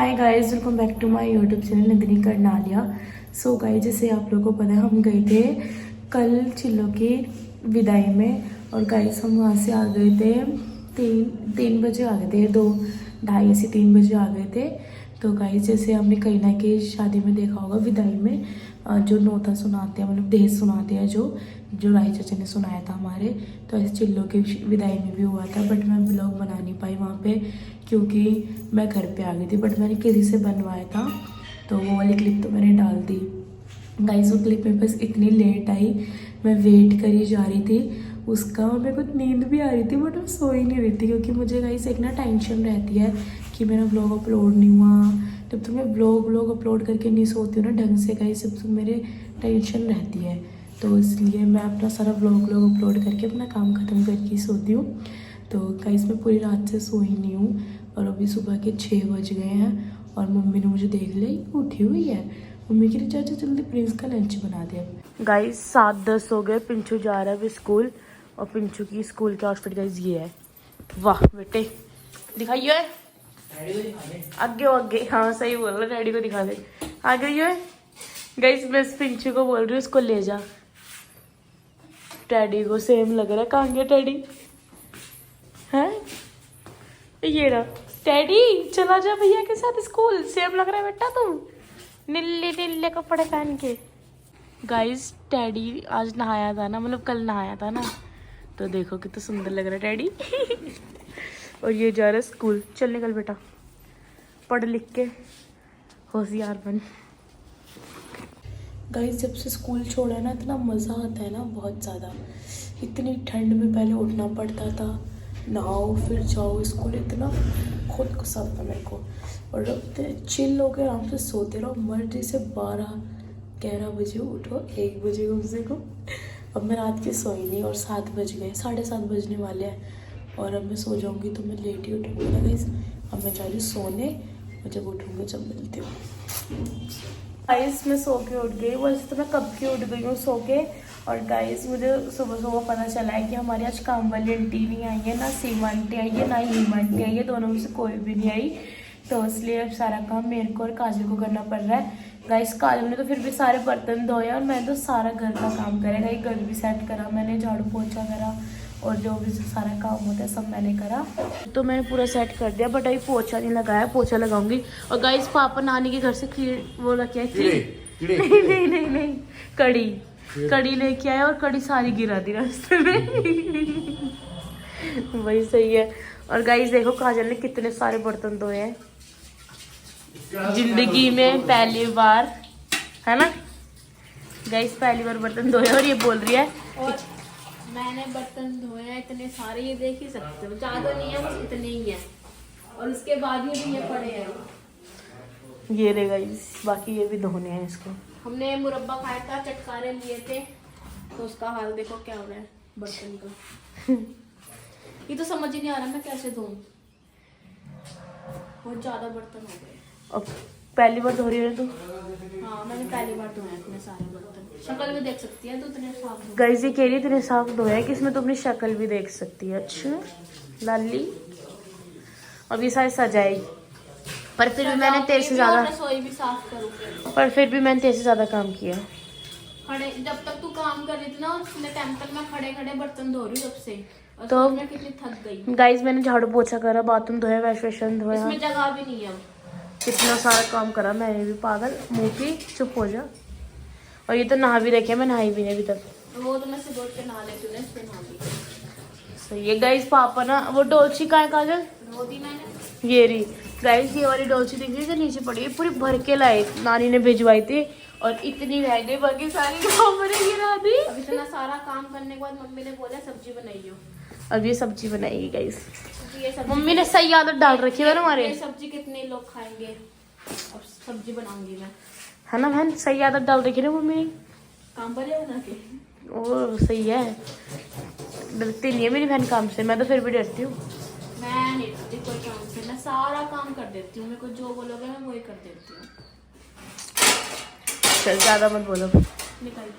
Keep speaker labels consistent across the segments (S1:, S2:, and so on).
S1: Hi guys, welcome back to my YouTube channel Nandini Karnalia. So guys, जैसे आप लोगों को पता है हम गए थे कल चिल्लो की विदाई में। और गाइस हम वहाँ से आ गए थे तीन बजे आ गए थे, 2:30 से 3 बजे आ गए थे। तो गाइस जैसे हमने कहीं ना कहीं शादी में देखा होगा, विदाई में जो नोता सुनाते हैं, मतलब दहेज सुनाते हैं, जो राय चाचा ने सुनाया था हमारे। तो ऐसे चिल्लो की विदाई में भी हुआ था, बट मैं ब्लॉग बना नहीं पाई वहाँ पे क्योंकि मैं घर पे आ गई थी। बट मैंने किसी से बनवाया था तो वो वाली क्लिप तो मैंने डाल दी। गाइस वो क्लिप में बस इतनी लेट आई, मैं वेट करी जा रही थी उसका और मेरे को नींद भी आ रही थी, बट मैं सो ही नहीं रही थी क्योंकि मुझे गाइस एक ना टेंशन रहती है कि मेरा ब्लॉग अपलोड नहीं हुआ। जब तक मैं ब्लॉग अपलोड करके नहीं सोती हूँ ना ढंग से गाइस, जब तक मेरे टेंशन रहती है। तो इसलिए मैं अपना सारा ब्लॉग अपलोड करके अपना काम ख़त्म करके सोती हूँ। तो गाइस मैं पूरी रात से सोई नहीं हूँ और अभी सुबह के 6 बज गए हैं और मम्मी ने मुझे देख लिया उठी हुई है। मम्मी की चाचा जल्दी प्रिंस का लंच बना दे। गाइस 7:10 हो गए, पिंचू जा रहा है अभी स्कूल और पिंचू की स्कूल के आउटफिट गाइस ये है। वाह बेटे दिखाइए, आगे हाँ सही बोल रहा, डैडी को दिखा दे आगे। ये गाइस मैं पिंचू को बोल रही हूँ उसको ले जा, डैडी को सेम लग रहा है। कहाँ गया डैडी? हैं ये रहा डैडी, चला जा भैया के साथ स्कूल, सेम लग रहा है बेटा तुम, नीले नीले कपड़े पहन के। गाइस डैडी आज नहाया था ना, मतलब कल नहाया था ना, तो देखो कितना सुंदर लग रहा है डैडी। और ये जा रहा है स्कूल। चल निकल बेटा, पढ़ लिख के होशियार बन। गाइस जब से स्कूल छोड़ा ना इतना मज़ा आता है ना, बहुत ज़्यादा। इतनी ठंड में पहले उठना पड़ता था, नहाओ फिर जाओ स्कूल, इतना खुद को सब था मेरे को। और चिल हो के आराम से सोते रहो मर्जी से, 12-11 बजे उठो, 1 बजे कम से कम। अब मैं रात की सोई नहीं और 7 बज गए, 7:30 बजने वाले हैं और अब मैं सो जाऊंगी तो मैं लेट ही उठूंगी ना गाइस। अब मैं जा रही हूँ सोने और जब उठूंगी जब मिलती हूँ। गाइस मैं सो के उठ गई, वैसे तो मैं कब की उठ गई हूँ सो के। और गाइस मुझे सुबह सुबह पता चला है कि हमारे आज काम वाली आंटी नहीं आई है, ना सीमा आंटी आई है, ना हीमा आंटी आई है, दोनों में से कोई भी नहीं आई। तो इसलिए अब सारा काम मेरे को और काजल को करना पड़ रहा है। गाइस काजल ने तो फिर भी सारे बर्तन धोए और मैं तो सारा घर का काम करा। गाइस घर भी सेट करा मैंने, झाड़ू पोछा करा और जो भी सारा काम होता है सब मैंने करा। तो मैंने पूरा सेट कर दिया, बट अभी पोछा नहीं लगाया, पोछा लगाऊंगी। और गाइस पापा नानी के घर से खीर वो रखे है, नहीं कड़ी लेके आया और कड़ी सारी गिरा दी रास्ते में। वही सही है। और गाइस देखो काजल ने कितने सारे बर्तन धोए हैं, जिंदगी में पहली बार, है ना गाइस, पहली बार बर्तन धोए। और ये बोल रही है
S2: और मैंने बर्तन धोए हैं इतने सारे, ये देख ही सकते हो, ज्यादा नहीं है बस इतने ही है। और उसके बाद ये भी ये पड़े हैं,
S1: ये रे गाइस, बाकी ये भी धोने हैं इसको।
S2: हमने मुरब्बा खाया था, चटकारे लिए थे, तो उसका हाल देखो क्या हो रहा है बर्तन का। ये तो समझ ही नहीं आ रहा मैं कैसे धोऊं, बहुत ज्यादा बर्तन हो गए।
S1: अब पहली बार धो रही है तू?
S2: हाँ मैंने पहली बार धोए इतने सारे बर्तन, शक्ल भी देख सकती है तो इतने साफ।
S1: गाइस ये कह रही इतने साफ धोए हैं कि इसमें तो अपनी शक्ल भी देख सकती है। अच्छा लाली, अब ये सारी सजाई, पर फिर भी मैंने तेरे से ज्यादा,
S2: रसोई भी साफ करूँ,
S1: पर फिर भी मैंने तेरे से ज्यादा काम किया।
S2: खड़े जब तक तू काम कर रही थी ना, उसने टाइम तक मैं खड़े खड़े बर्तन धो रही हूँ तब से, और
S1: तो
S2: मैं कितनी थक गई।
S1: गाइस मैंने झाड़ू पोछा करा, बाथरूम धोया, वैश वेशन धोया,
S2: इसमें जगह भी नहीं है अब।
S1: कितना सारा काम करा मैंने भी। पागल मुँह की चुप हो जा। और ये तो नहा भी रखे, मैं नहाई भी नहीं अभी तक।
S2: वो तो मैं से बोल के नहा लेती हूँ ना, इससे नहा ली।
S1: सही है गाइस। पापा ना वो डोलची कहाँ है काजल?
S2: धो दी मैंने।
S1: ये रही गाइस, ये वाली डोलची दिख रही थी नीचे पड़ी है, पूरी भर के लाए, नानी ने भिजवाई थी और इतनी रह गई, बाकी सारी मैंने गिरा दी।
S2: अब इतना सारा काम करने के बाद मम्मी ने बोला सब्जी बनाइयो।
S1: अब ये सब्जी बनाएगी गाइस,
S2: ये सब्जी
S1: मम्मी ने सही आदत डाल रखी है ना हमारे।
S2: ये सब्जी कितने लोग खाएंगे, अब सब्जी बनाऊंगी मैं,
S1: है ना बहन, सही आदत डाल रखी है ना मम्मी,
S2: काम बढ़िया बना के।
S1: और सही है, डरती नहीं है मेरी बहन काम से, मैं तो फिर भी डरती हूँ।
S2: मैं नहीं डरती कोई काम से, मैं सारा काम कर देती हूँ, मेरे को जो बोलोगे मैं वही कर देती हूँ।
S1: चल ज्यादा मत बोलो।
S2: निकल।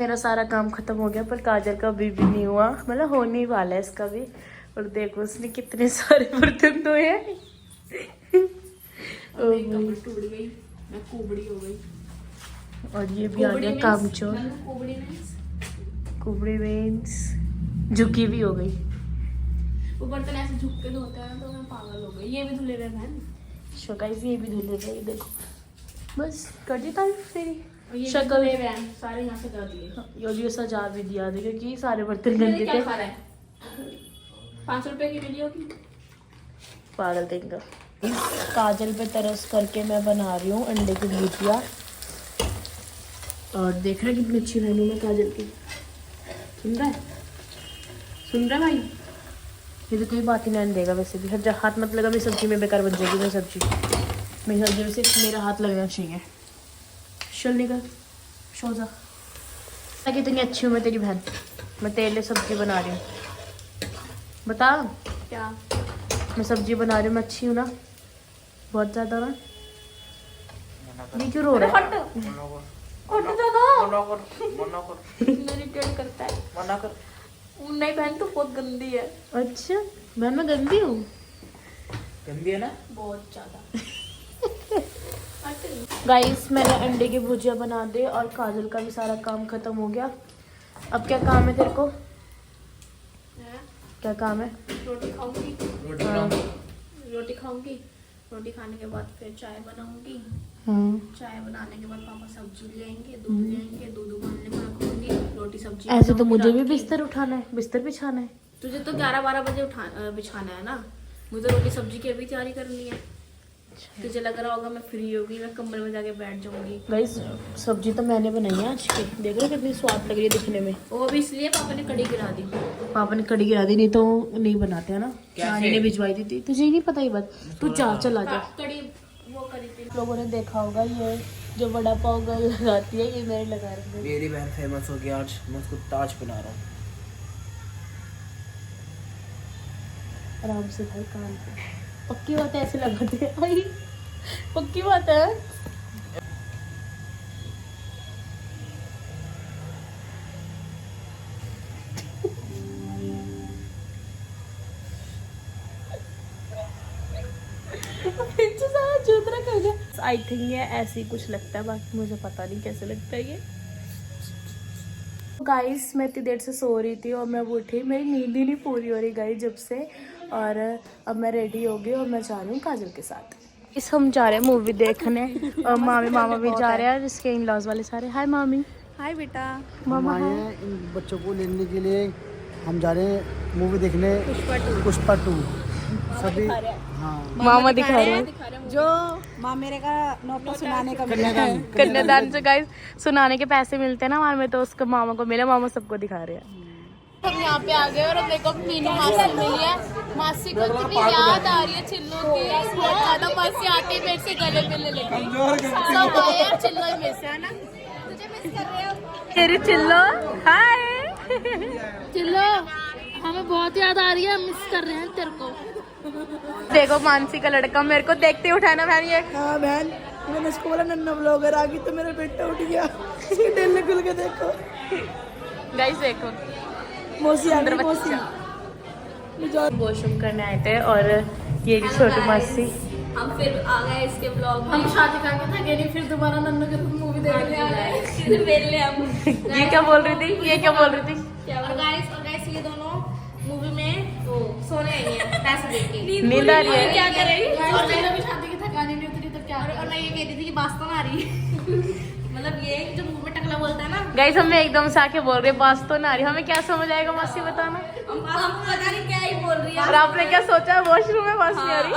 S1: मेरा सारा काम खत्म हो गया, पर काजल का अभी भी नहीं हुआ, मतलब होने ही वाला है इसका भी। और देखो उसने कितने सारे बर्तन धोए हैं।
S2: मेरी कमर टूट गई, मैं कुबड़ी हो गई।
S1: और ये भी आ गया कामचोर। कुबड़ी मीन्स झुकी भी हो गई।
S2: वो बर्तन ऐसे झुक के धोते हैं तो मैं पागल हो गई। ये भी धुले रहे बहन।
S1: सो गाइस ये भी धुले गए, देखो बस कर दी तारीफ तेरी।
S2: और ये
S1: शक्ल
S2: धुले हुए हैं, सारे यहाँ से कर दिए।
S1: और ये सजा भी दिया था क्योंकि सारे बर्तन
S2: मैंने
S1: गंदे
S2: क्या
S1: थे।
S2: खा रहा है? 500 रुपए की मिली होगी।
S1: पागल देंगे। काजल पे तरस करके मैं बना रही हूँ अंडे की भुजिया। और देख रहे कितनी अच्छी बहनों में काजल की। सुन रहा है? सुन रहा है भाई? ये तो कोई बात ही नहीं देगा वैसे भी। हर हाथ मत लगा, मेरी सब्जी में बेकार बन जाएगी। मेरी सब्जी में सिर्फ मेरा हाथ लगना चाहिए। चल निकल शोजा। कितनी अच्छी हूँ मैं तेरी बहन। मैं तेरे लिए सब्जी बना रही हूँ। बता
S2: क्या?
S1: मैं सब्जी बना रही हूँ, मैं अच्छी हूँ ना बहुत ज्यादा ना। ये क्यों रो रहा है?
S2: इरिटेट करता है।
S3: मना कर।
S2: नहीं बहन तू बहुत गंदी है।
S1: अच्छा बहन मैं गंदी हूँ?
S3: गंदी है ना?
S2: बहुत ज्यादा।
S1: गाइस मैंने अंडे की भुजिया बना दी और काजल का भी सारा काम खत्म हो गया। अब क्या काम है तेरे को? क्या काम है?
S2: रोटी खाऊंगी।
S3: रोटी
S1: हाँ।
S3: बनाऊं?
S2: रोटी खाऊंगी। रोटी खाने के बाद फिर चाय बनाऊंगी। चाय बनाने के बाद पापा सब्जी ले आएंगे, दूध ले आएंगे, दूध उबालने को रखूंगी, रोटी सब्जी
S1: ऐसे तो
S2: बनाऊंगी
S1: मुझे भी
S2: रात की।
S1: बिस्तर उठाना है, बिस्तर बिछाना है।
S2: तुझे तो 11-12 बजे बिछाना है ना। मुझे रोटी सब्जी की अभी तैयारी करनी है। तुझे लग रहा होगा मैं फ्री होगी, मैं कमरे में जाके बैठ जाऊंगी।
S1: गाइस सब्जी तो मैंने बनाई है आज की। देख रहे हो कितनी स्वाद लग रही है दिखने में।
S2: वो भी इसलिए पापा ने कड़ी गिरा दी।
S1: पापा ने कड़ी गिरा दी, नहीं तो नहीं बनाते हैं ना।
S3: कैसे?
S1: नानी ने भिजवाई दी थी। तुझे ही नहीं पता ये बात? तू जा चला जा।
S2: कड़ी वो करी थी।
S1: लोगों ने देखा होगा ये जो वड़ा पाव गर्ल लगाती है, ये मेरे लगा रखी है।
S3: मेरी बहन फेमस हो गई आज, मैं उसको ताज बना रहा हूँ।
S1: आराम से भाई काम पे। पक्की बात है, ऐसे लगाते हैं भाई। पक्की बात है। आई थिंक ये ऐसे ही कुछ लगता है, बाकी मुझे पता नहीं कैसे लगता है ये। गाइस मैं इतनी देर से सो रही थी और मैं उठी, मेरी नींद ही नहीं पूरी हो रही गाइस जब से। और अब मैं रेडी हो गई और मैं जा रही हूँ काजल के साथ। इस हम जा रहे हैं मूवी देखने और मामी मामा भी जा रहे हैं, जिसके इन लॉज वाले सारे। हाय मामी।
S2: हाय बेटा।
S1: मामा
S4: आए हैं इन बच्चों को लेने के लिए। हम जा रहे हैं मूवी देखने पुष्पा 2। सभी हाँ
S1: मामा दिखा रहे हैं
S5: जो माँ मेरे का नौकरी सुनाने का
S1: कन्यादान से गाइस सुनाने के पैसे मिलते हैं ना हमारे में, तो उसको मामा को मिले। मामा सबको दिखा रहे हैं। हम यहाँ पे आ गए और देखो मीनू मासी मिली है। मासी को इतनी याद आ रही है चिल्लो की। बहुत ज्यादा मासी आते ही मेरे से गले मिलने लगी। सब आए यार चिल्लो ही में से, है ना? तुझे मिस कर रहे हो तेरी चिल्लो। हाय चिल्लो, हमें बहुत याद आ रही है, मिस कर रहे हैं तेरे को। देखो मानसी का लड़का मेरे को देखते ही उठाना बहन। ये
S5: हाँ बहन, मैंने इसको बोला नन्ना ब्लॉगर आ गई तो मेरा बेटा उठ गया। इसके टेल खुल के देखो।
S1: गाइस देखो
S5: मौसी आ गई, मौसी।
S1: वॉशरूम करने आए थे और ये छोटी मासी।
S2: हम फिर आ गए इसके ब्लॉग में। हम शादी करके थके नहीं, फिर दोबारा नन्नू के मूवी देखने आ गए। फिर वेले हम।
S1: ये क्या बोल रही थी? ये क्या बोल रही थी?
S2: और गाइस ये दोनों मूवी में वो सोने आई है पैसे देके।
S1: नींद आ रही है।
S2: क्या करेगी? और मैंने भी शादी की थकानी नहीं उतरी तो क्या। और मैं ये कह रही थी कि बात तो ना आ रही। मतलब ये जो मुंह में टकला बोलता है ना।
S1: गाइस हमें एकदम से आके बोल रहे बात तो ना आ रही। हमें क्या समझ आएगा मासी बताना।
S2: हम पता नहीं क्या ही बोल रही है।
S1: और आपने क्या सोचा वॉशरूम में बात नहीं आ रही?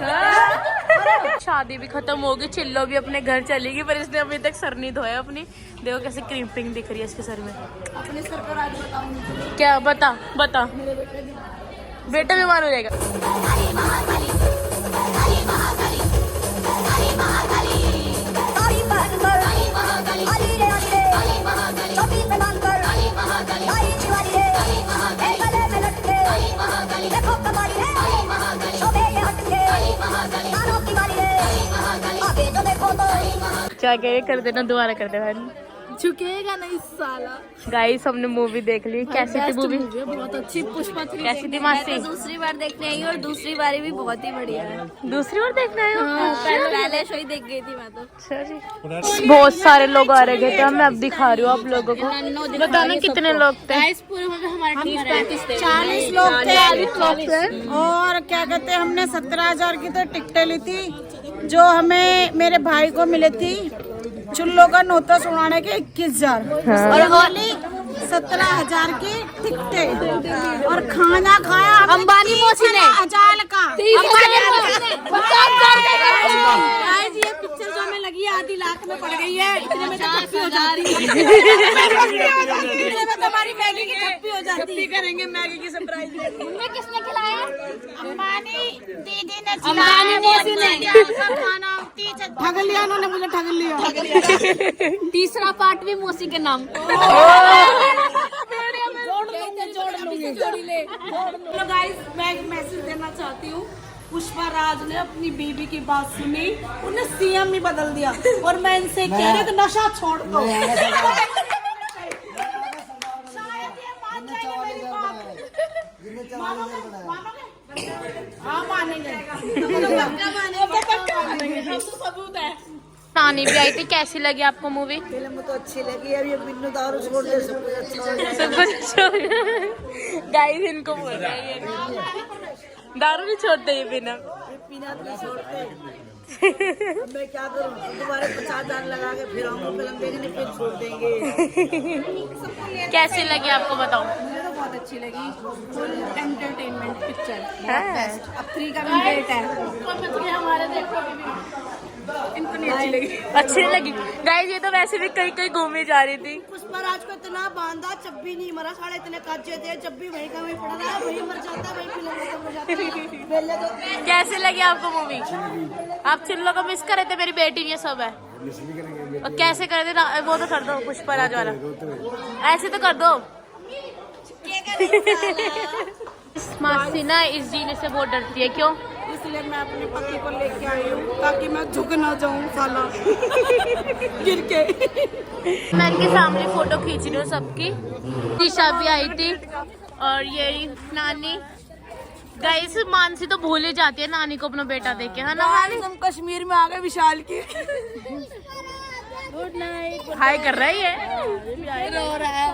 S1: हाँ। शादी भी खत्म हो गई, चिल्लो भी अपने घर चली गई, पर इसने अभी तक सर नहीं धोया अपनी। देखो कैसे क्रीपिंग दिख रही है इसके सर में।
S2: अपने सर पर आज बताऊंगी।
S1: क्या बता बता। बेटा बीमार हो जाएगा। क्या कह रहे? कर देना, दोबारा कर दे भाई।
S2: झुकेगा नहीं साला।
S1: गाइस हमने मूवी देख ली, कैसी थी मूवी?
S2: बहुत अच्छी। पुष्पा 3
S1: कैसी थी मासी?
S2: दूसरी बार देखने आई और दूसरी बारी भी बहुत ही बढ़िया है।
S1: दूसरी बार देखना है?
S2: पहले शो ही देख गई थी मैं तो।
S1: बहुत सारे लोग आ रहे थे, मैं अब दिखा रही हूँ आप लोगों को। बताना कितने लोग थे?
S2: पूरे में हमारे 30-35 थे।
S5: 40 लोग थे और क्या कहते हैं, हमने 17,000 की तो टिकटें ली थी, जो हमें मेरे भाई को मिले थी चुल्लों का नोता सुनाने के 21,000 और वाली 17,000 की टिकटें और खाना खाया
S2: अंबानी मौसी ने
S5: 30,000 का।
S2: गाइस ये पिक्चर जो हमें लगी है आधी लाख में पड़ गई है। इतने में तो खप्पी हो जाती है।
S5: इतने में तुम्हारी मैगी की खप्पी हो जाती है। करेंगे मैगी की सरप्राइज।
S2: उनमें किसने खिलाया?
S5: अंबानी दीदी ने
S2: अंबानी मौसी ने।
S5: खाना ठग लिया, उन्होंने मुझे ठग लिया।
S2: तीसरा पार्ट भी मौसी के नाम।
S5: हेलो गाइस, मैं एक मैसेज देना चाहती हूँ। पुष्पा राज ने अपनी बीबी की बात सुनी, उन्हें सीएम ही बदल दिया और मैं इनसे कह रही हूँ नशा छोड़ दो। शायद ये मान जाएंगे मेरी बात। मानोगे? हाँ मानेंगे। सबूत है।
S1: नानी भी आई थी, कैसी लगी आपको मूवी?
S5: फिल्म तो अच्छी लगी, अब ये बिन्नू दारू छोड़ दे सब कुछ अच्छा हो जाएगा।
S1: सब कुछ गाइस इनको बोल रहे हैं, दारू नहीं छोड़ते ये बिना।
S5: पीना नहीं छोड़ते। अब मैं क्या करूं, दोबारा 50,000 लगा के फिर आऊंगा फिल्म देखने, फिर छोड़ देंगे।
S1: कैसी लगी आपको बताओ?
S2: मुझे तो बहुत अच्छी लगी। Full entertainment picture.
S1: है?
S2: अब 3 का भी डेट है। हमारे देखो इनको नहीं अच्छी लगी।
S1: अच्छी लगी गाइस, ये तो वैसे भी कहीं कहीं घूमने जा रही थी।
S5: पुष्पा राज को इतना बांधा, जब भी नहीं मरा, साढ़े इतने काजे थे, जब भी वही का वही पड़ा रहा, वही मर जाता, वही फिल्म खत्म हो जाती। पहले तो
S1: कैसे लगी आपको मूवी? आप चिल्लो को मिस कर रहे थे, मेरी बेटी ये सब है। और कैसे कर रहे थे? वो तो कर दो पुष्पा राज वाला, ऐसे तो कर दो। मासी ना इस जीने से बहुत डरती है, क्यों?
S5: इसलिए मैं अपने पति को लेके आई हूँ, ताकि मैं झुक ना जाऊँ साला गिर के।
S1: मैं इनके सामने फोटो खींच रही हूँ सबकी। दिशा भी आई थी और ये नानी। गाइस मानसी तो भूल ही जाती है नानी को अपना बेटा देख के, है ना?
S5: हम कश्मीर में आ गए विशाल की।
S2: Good night.
S1: हाय कर रहा है ये।
S2: रो रहा है।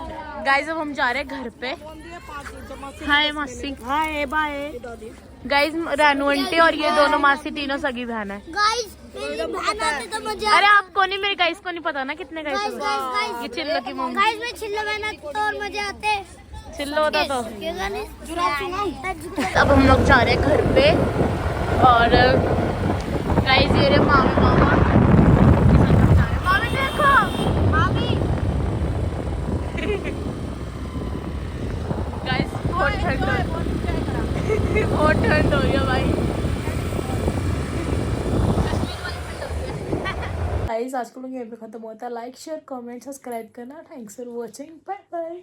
S1: गाइस अब हम जा रहे हैं घर पे। हाय मासी।
S5: Hi bye.
S1: Guys Ranu aunty और ये दोनों मासी तीनों सगी बहन है।
S6: गाइस मेरी बहन आते तो मजा।
S1: अरे आपको नहीं, मेरे गाइस को नहीं पता ना कितने गाइस
S6: गाइस गाइस
S1: ये चिल्लो की मम्मी।
S6: गाइस में छिल्लो बहन तो और मजे आते।
S1: चिल्लो होता तो।
S6: ये गाने
S1: अब हम लोग जा रहे हैं घर पे और गाइस ये रहे मामी मामा। मामी देखो, मामी। गाइस बहुत ठंड हो बहुत ठंड हो गया भाई। गाइस आज को लोग यहीं पे खत्म होता है। लाइक शेयर कमेंट सब्सक्राइब करना। Thanks for watching, bye bye.